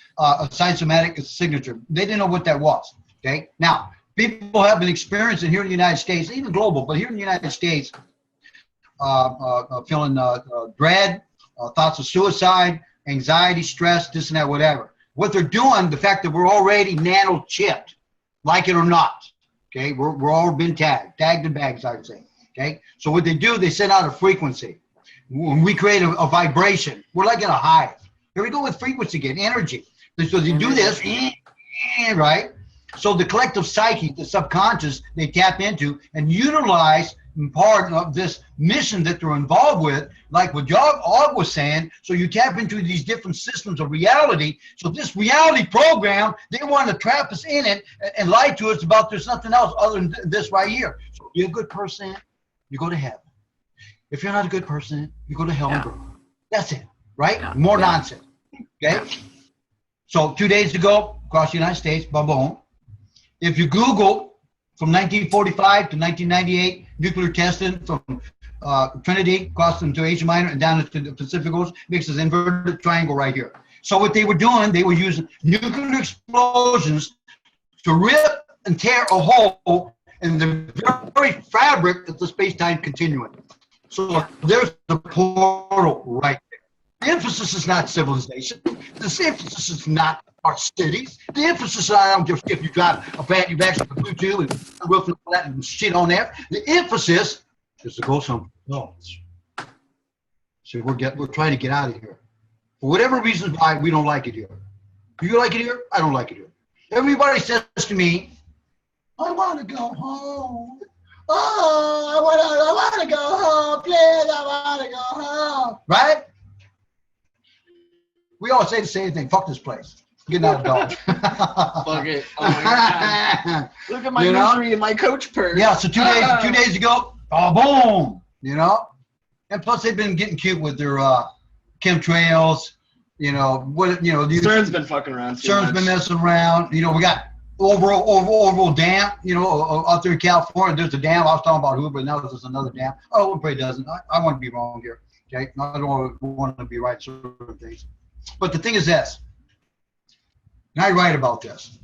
seismic signature. They didn't know what that was. Okay. Now, people have been experiencing here in the United States, even global, but here in the United States, feeling dread, thoughts of suicide, anxiety, stress, this and that, whatever. What they're doing, the fact that we're already nano-chipped, like it or not, okay? We're all been tagged and bagged, I would say, okay? So what they do, they send out a frequency. When we create a vibration, we're like in a hive. Here we go with frequency again, energy. So they do this, right? So the collective psyche, the subconscious, they tap into and utilize part of this mission that they're involved with, like what Aug was saying. So you tap into these different systems of reality. So this reality program, they want to trap us in it and lie to us about there's nothing else other than this right here. So if you're a good person, you go to heaven. If you're not a good person, you go to hell and burn. That's it, right? Yeah. More nonsense, okay? So 2 days ago, across the United States, boom, boom. If you Google from 1945 to 1998, nuclear testing from Trinity, across into Asia Minor and down into the Pacific Ocean, makes this inverted triangle right here. So what they were doing, they were using nuclear explosions to rip and tear a hole in the very fabric of the space-time continuum. So there's the portal right there. The emphasis is not civilization. The emphasis is not our cities. The emphasis is, I don't give a shit if you got a bad, you've actually got Bluetooth and roof and all that and shit on there. The emphasis is to go somewhere else. So we're trying to get out of here. For whatever reason why we don't like it here. Do you like it here? I don't like it here. Everybody says to me, I want to go home. Oh, I want to go home. Please, I want to go home. Right? We all say the same thing. Fuck this place. Getting out of Dodge. fuck it. Oh my God. Look at my misery and my coach purse. Yeah, so 2 days ago, boom, And plus they've been getting cute with their chemtrails, CERN's been fucking around too CERN's much. been messing around. We got Orville Dam, out there in California. There's a dam. I was talking about who, but now there's another dam. Oh, it probably doesn't. I want to be wrong here. Okay, I don't want to be right certain things. But the thing is this, and I write about this.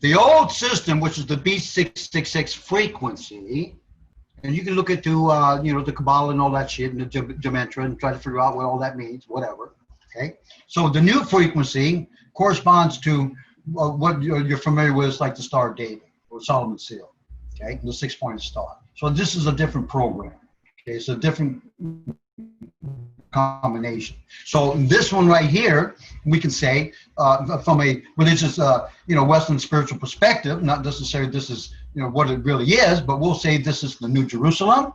The old system, which is the B666 frequency, and you can look into, the Kabbalah and all that shit, and the Gematria, and try to figure out what all that means, whatever. Okay, so the new frequency corresponds to what you're familiar with, like the Star of David or Solomon's Seal. Okay, the 6-pointed star. So this is a different program. Okay, it's a different combination. So this one right here, we can say from a religious, Western spiritual perspective, not necessarily this is, what it really is, but we'll say this is the New Jerusalem,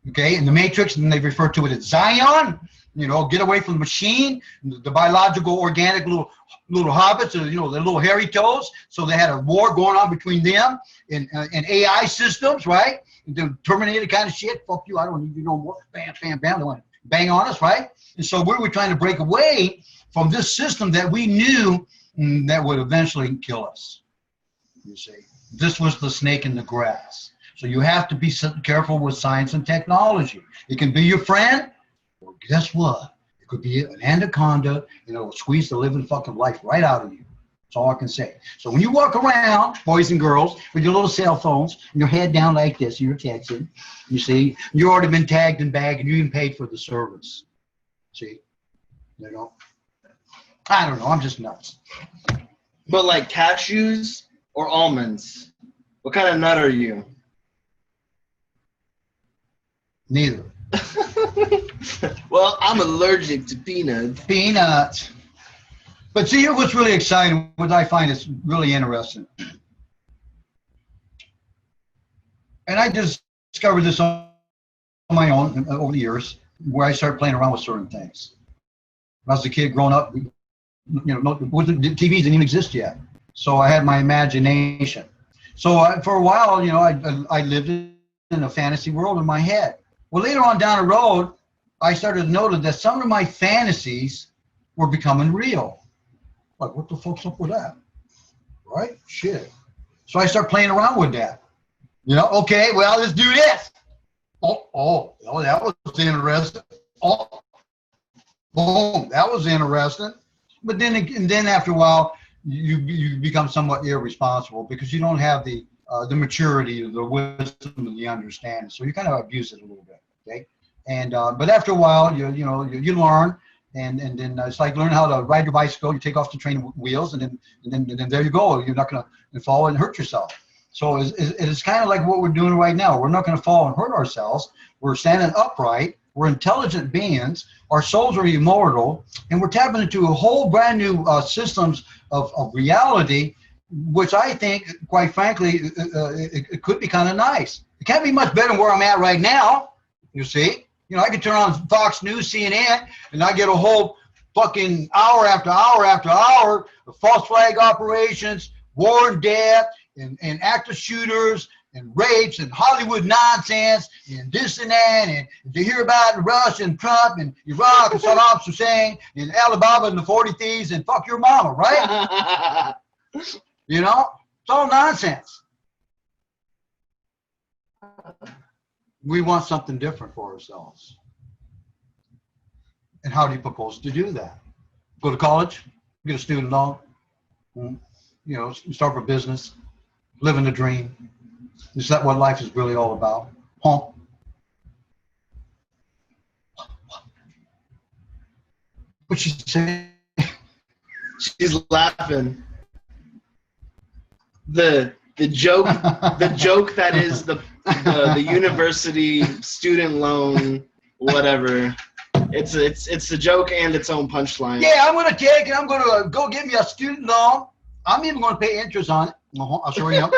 okay, in the Matrix, and they refer to it as Zion, You know, get away from the machine, the biological, organic little hobbits, you know, the little hairy toes. So they had a war going on between them and AI systems, right? The Terminator kind of shit. Fuck you, I don't need you no more. Bam, bam, bam. They want to bang on us, right? And so we were trying to break away from this system that we knew that would eventually kill us. You see, this was the snake in the grass. So you have to be careful with science and technology. It can be your friend, or guess what? It could be an anaconda, and it'll squeeze the living fucking life right out of you. That's all I can say. So when you walk around, boys and girls, with your little cell phones, and your head down like this, and you're texting, you see, you've already been tagged and bagged, and you even paid for the service. See, you know, I don't know. I'm just nuts. But like cashews or almonds, what kind of nut are you? Neither. Well, I'm allergic to peanuts. Peanuts. But see, here what's really exciting, what I find is really interesting. And I just discovered this on my own over the years, where I started playing around with certain things. When I was a kid growing up, you know, TVs didn't even exist yet. So I had my imagination. So for a while, you know, I lived in a fantasy world in my head. Well, later on down the road, I started to notice that some of my fantasies were becoming real. Like, what the fuck's up with that? Right? Shit. So I start playing around with that. You know, okay, well, let's do this. Oh, that was interesting. Oh, boom, that was interesting. But then after a while, you become somewhat irresponsible because you don't have the maturity, the wisdom, and the understanding. So you kind of abuse it a little bit, okay? And but after a while, you learn, and then it's like learning how to ride your bicycle. You take off the training wheels, and then there you go. You're not going to fall and hurt yourself. So it's kind of like what we're doing right now. We're not going to fall and hurt ourselves. We're standing upright. We're intelligent beings. Our souls are immortal, and we're tapping into a whole brand new systems of reality, which I think, quite frankly, it could be kind of nice. It can't be much better than where I'm at right now, you see. You know, I could turn on Fox News, CNN, and I get a whole fucking hour after hour after hour of false flag operations, war and death, and active shooters, and rapes, and Hollywood nonsense, and this and that, and to hear about Russia and Trump and Iraq and Saddam Hussein and Alibaba and the 40 Thieves and fuck your mama, right? You know, it's all nonsense. We want something different for ourselves. And how do you propose to do that? Go to college, get a student loan, you know, start a business, living the dream. Is that what life is really all about? Huh? What she say? She's laughing. The joke that is the university student loan, whatever. It's the joke and its own punchline. Yeah, I'm gonna take it. I'm gonna go get me a student loan. I'm even gonna pay interest on it. I'll show you. I'm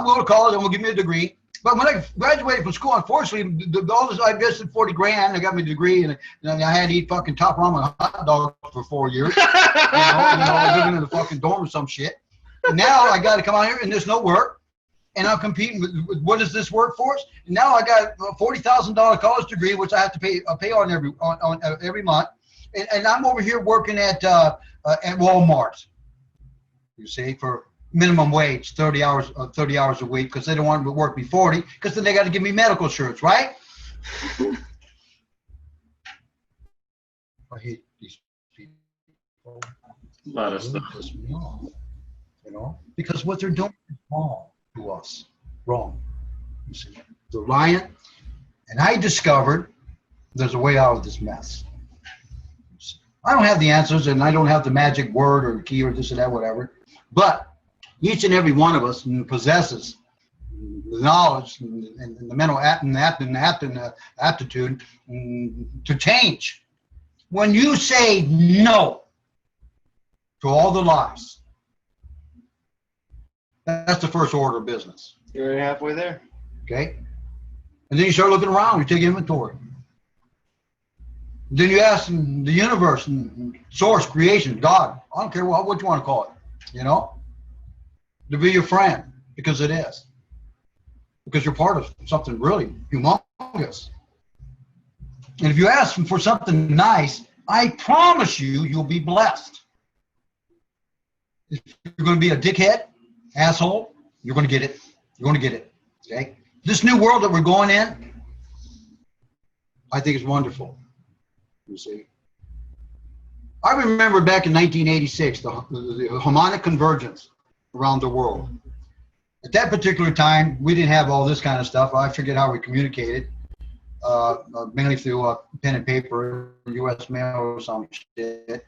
going to college. I'm gonna give me a degree. But when I graduated from school, unfortunately, all this I invested $40,000. I got my degree, and I had to eat fucking top ramen and hot dogs for 4 years. I was living in a fucking dorm or some shit. And now I got to come out here, and there's no work, and I'm competing with what is this workforce? And now I got a $40,000 college degree, which I have to pay on every month, and I'm over here working at Walmart. You see, for minimum wage, 30 hours a week, because they don't want to work me 40, because then they got to give me medical insurance, right? I hate these people. A lot of stuff. Piss me off, you know, because what they're doing is wrong to us, wrong. You see, they're lying, and I discovered there's a way out of this mess. I don't have the answers, and I don't have the magic word or key or this or that, whatever, but each and every one of us possesses the knowledge and the mental aptitude to change. When you say no to all the lies, that's the first order of business. You're already halfway there. Okay? And then you start looking around, you take inventory. Then you ask the universe and source, creation, God, I don't care what you want to call it, you know, to be your friend, because it is. Because you're part of something really humongous. And if you ask for something nice, I promise you, you'll be blessed. If you're going to be a dickhead, asshole, you're going to get it. You're going to get it. Okay? This new world that we're going in, I think is wonderful. You see? I remember back in 1986, the harmonic convergence around the world. At that particular time, we didn't have all this kind of stuff. I forget how we communicated, mainly through pen and paper, U.S. mail or some shit,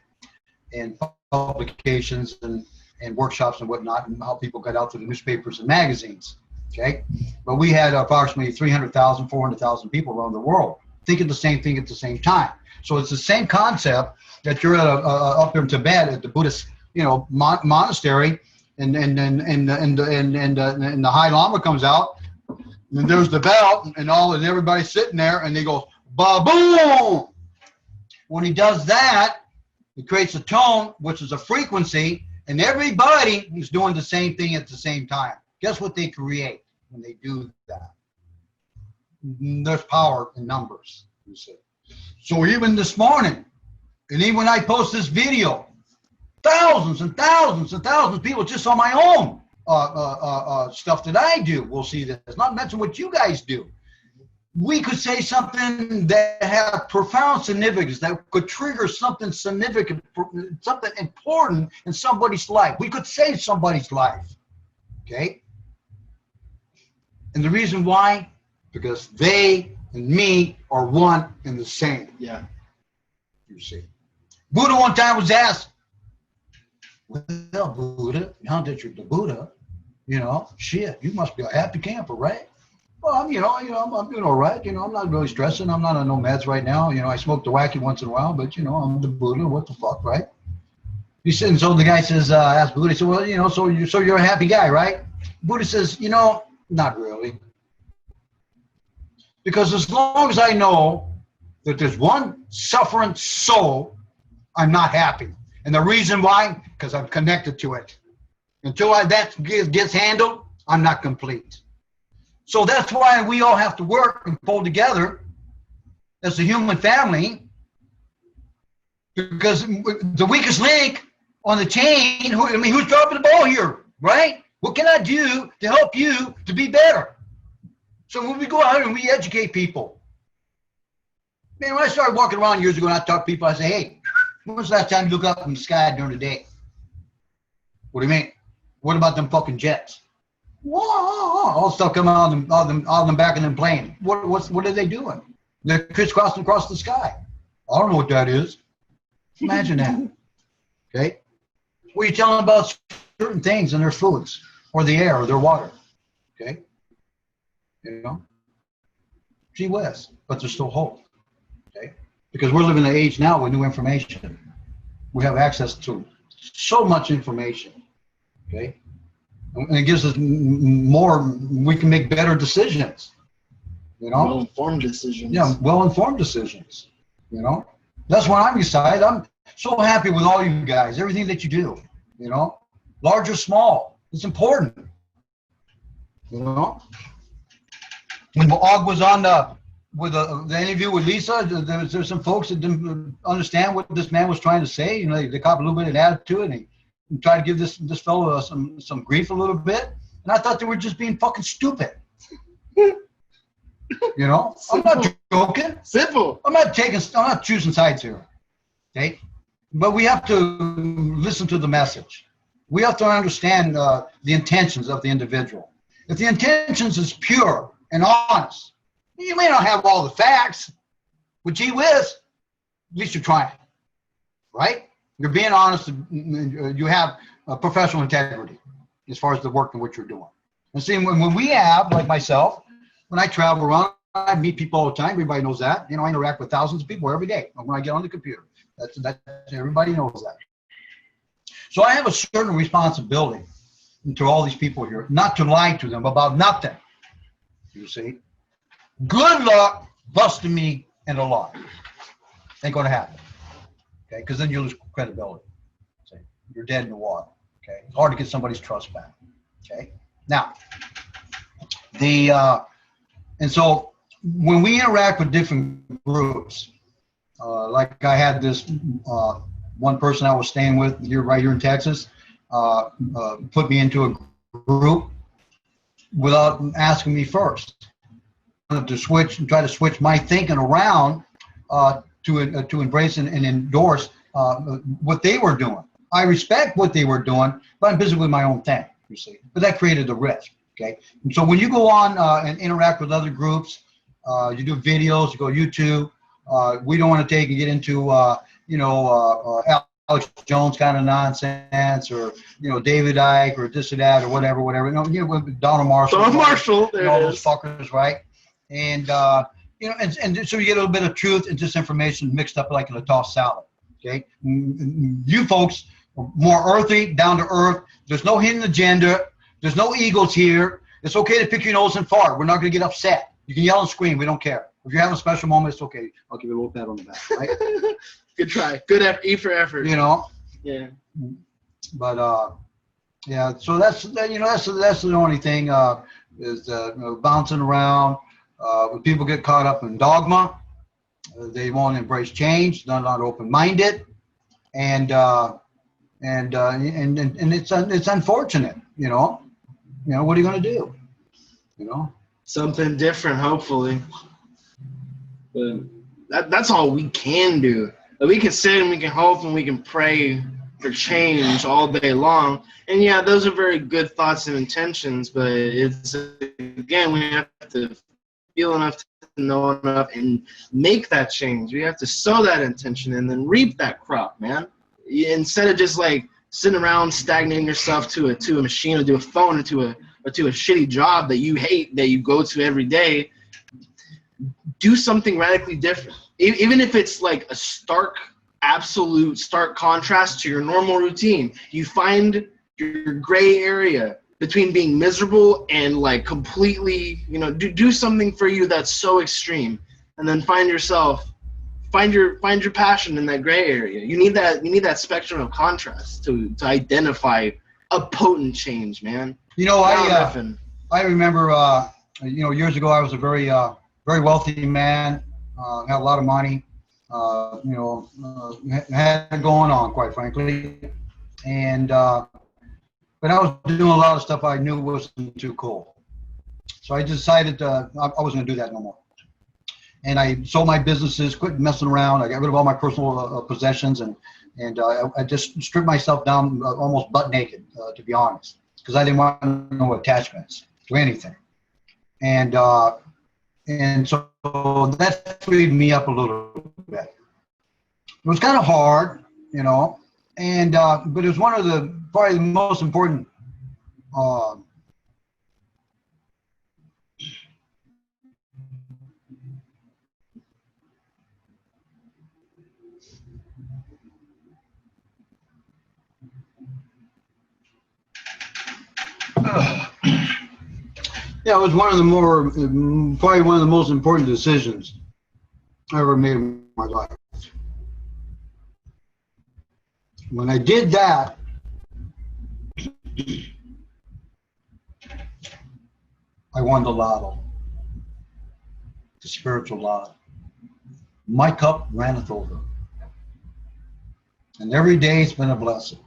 and publications and workshops and whatnot, and how people got out to the newspapers and magazines. Okay? But we had approximately 300,000, 400,000 people around the world thinking the same thing at the same time. So it's the same concept that you're at up in Tibet at the Buddhist, monastery, and the High Lama comes out, and there's the bell, and everybody's sitting there, and he goes, ba-boom! When he does that, he creates a tone, which is a frequency, and everybody is doing the same thing at the same time. Guess what they create when they do that? There's power in numbers, you see. So even this morning, and even when I post this video, thousands and thousands and thousands of people just on my own stuff that I do will see this. Not mention what you guys do. We could say something that had profound significance, that could trigger something significant, something important in somebody's life. We could save somebody's life. Okay? And the reason why? Because they and me are one and the same. Yeah. You see. Buddha one time was asked, well, Buddha, now that you're the Buddha, shit, you must be a happy camper, right? Well, I'm doing all right. I'm not really stressing. I'm not on no meds right now. I smoke the wacky once in a while, but I'm the Buddha. What the fuck, right? He said, and so the guy says, asked Buddha, he said, well, so you're a happy guy, right? Buddha says, not really. Because as long as I know that there's one suffering soul, I'm not happy. And the reason why, because I'm connected to it. Until that gets handled, I'm not complete. So that's why we all have to work and pull together as a human family. Because the weakest link on the chain, who's dropping the ball here, right? What can I do to help you to be better? So when we go out and we educate people, man, when I started walking around years ago and I talk to people, I say, hey, when was the last time you look up from the sky during the day? What do you mean? What about them fucking jets? Whoa, all the stuff coming out of them back in them plane. What are they doing? They're crisscrossing across the sky. I don't know what that is. Imagine that. Okay? Well, you tell them about certain things in their foods or the air or their water. Okay? Gee whiz, but there's still hope. Okay? Because we're living in an age now with new information. We have access to so much information. Okay? And it gives us more, we can make better decisions. Well-informed decisions. Yeah, well-informed decisions. That's why I'm excited. I'm so happy with all you guys, everything that you do. Large or small, it's important. When Aug was on the interview with Lisa, there's some folks that didn't understand what this man was trying to say. They caught a little bit of attitude, and he tried to give this fellow some grief a little bit. And I thought they were just being fucking stupid. I'm not joking. Simple. I'm not choosing sides here. Okay? But we have to listen to the message. We have to understand the intentions of the individual. If the intentions is pure and honest, you may not have all the facts, but gee whiz, at least you're trying, right? You're being honest, and you have professional integrity as far as the work in which you're doing. And see, when we have, like myself, when I travel around, I meet people all the time. Everybody knows that. I interact with thousands of people every day when I get on the computer. That's everybody knows that. So I have a certain responsibility to all these people here, not to lie to them about nothing. You see? Good luck busting me in a lie. Ain't going to happen. Okay, because then you lose credibility. See, you're dead in the water. Okay, it's hard to get somebody's trust back. Okay, now and so when we interact with different groups, like I had this one person I was staying with right here in Texas, put me into a group without asking me first. To try to switch my thinking around to embrace and endorse what they were doing. I respect what they were doing, but I'm busy with my own thing, you see. But that created a risk, okay? And so when you go on and interact with other groups, you do videos, you go YouTube, we don't want to take and get into, Alex Jones kind of nonsense, or, David Icke, or this or that, or whatever. Donald Marshall. Donald Marshall, there all it those is. fuckers, right? And, and so you get a little bit of truth and disinformation mixed up like in a tossed salad, okay? You folks are more earthy, down to earth. There's no hidden agenda. There's no egos here. It's okay to pick your nose and fart. We're not going to get upset. You can yell and scream. We don't care. If you're having a special moment, it's okay. I'll give you a little pat on the back, right? Good try. Good effort. E for effort. Yeah. But, yeah, so that's the only thing is bouncing around. When people get caught up in dogma, they won't embrace change. They're not open-minded, and it's unfortunate. What are you going to do? Something different, hopefully. But that's all we can do. We can sit and we can hope and we can pray for change all day long. And yeah, those are very good thoughts and intentions, but it's, again, we have to feel enough to know enough and make that change. We have to sow that intention and then reap that crop, man. Instead of just like sitting around stagnating yourself to a machine, or to a phone, or to a shitty job that you hate, that you go to every day. Do something radically different. Even if it's like a absolute stark contrast to your normal routine. You find your gray area between being miserable and like completely, do something for you that's so extreme, and then find your passion in that gray area. You need that spectrum of contrast to identify a potent change, man. I remember, years ago I was a very wealthy man, had a lot of money, had it going on, quite frankly, and but I was doing a lot of stuff I knew wasn't too cool. So I decided I wasn't going to do that no more. And I sold my businesses, quit messing around. I got rid of all my personal possessions, and I just stripped myself down almost butt naked, to be honest, because I didn't want no attachments to anything. And so that freed me up a little bit. It was kind of hard, and but it was one of probably the most important yeah, it was probably one of the most important decisions I ever made in my life. When I did that, I won the lotto, the spiritual lotto. My cup runneth over. And every day it's been a blessing.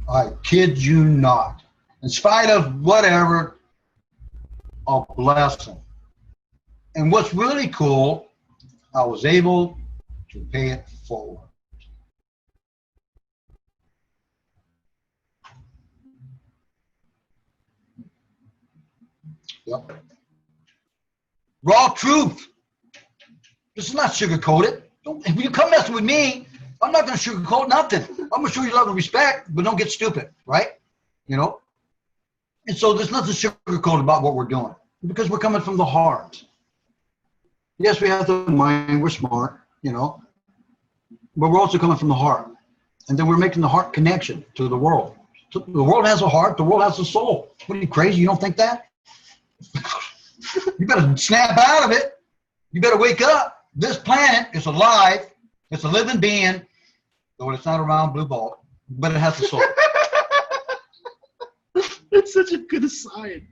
I kid you not. In spite of whatever, a blessing. And what's really cool, I was able to pay it forward. Yep. Raw truth. This is not sugar-coated. If you come messing with me, I'm not going to sugarcoat nothing. I'm going to show you love and respect, but don't get stupid, right? And so there's nothing sugarcoated about what we're doing, because we're coming from the heart. Yes, we have the mind, we're smart, but we're also coming from the heart. And then we're making the heart connection to the world. So the world has a heart, the world has a soul. What are you, crazy? You don't think that? You better snap out of it. You better wake up. this planet is alive. It's a living being, though it's not a round blue ball, but it has a soul. That's such a good aside.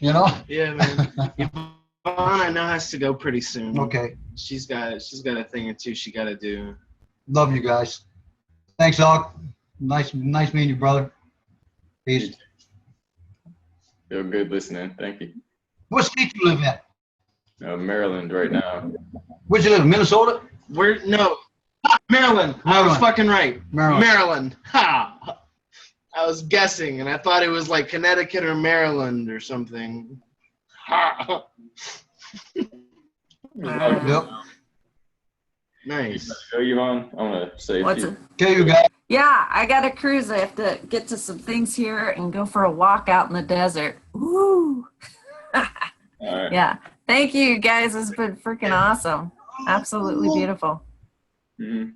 You know? Yeah, man. Yvonne, I know has to go pretty soon. Okay. She's got a thing or two she got to do. Love you guys. Thanks, Aug. Nice meeting you, brother. Peace. Feel good listening. Thank you. What state you live in? Maryland right now. Where'd you live? Minnesota? No, Maryland. I was fucking right. Maryland. Ha! I was guessing, and I thought it was like Connecticut or Maryland or something. Ha! Yep. Nice. Go, Yvonne. I'm gonna say. What's it? Okay, you guys. Yeah, I got a cruise. I have to get to some things here and go for a walk out in the desert. Woo! All right. Yeah. Thank you, guys. It's been freaking awesome. Absolutely beautiful. Mm-hmm.